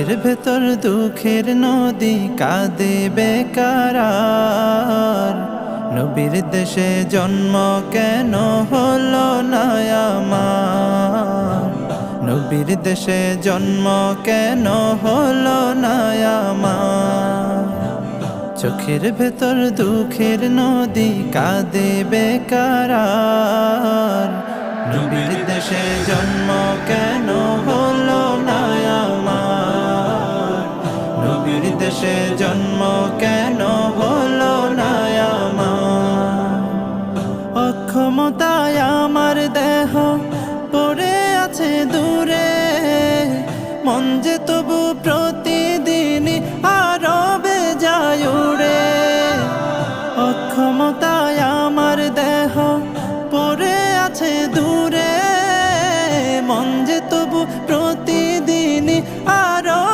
চোখের ভেতর দুঃখের নদী কাঁদে বেকার। নবীর দেশে জন্ম কেন হলো না আমার? নবীর দেশে জন্ম কেন হলো না আমার? চোখের ভেতর দুঃখের নদী কাঁদে বেকার। নবীর দেশে জন্ম কেন হলো না আমার? নবীর দেশে জন্ম কেন হলো না আমার? অক্ষমতায় আমার দেহ পড়ে আছে দূরে, মন যে তবু প্রতি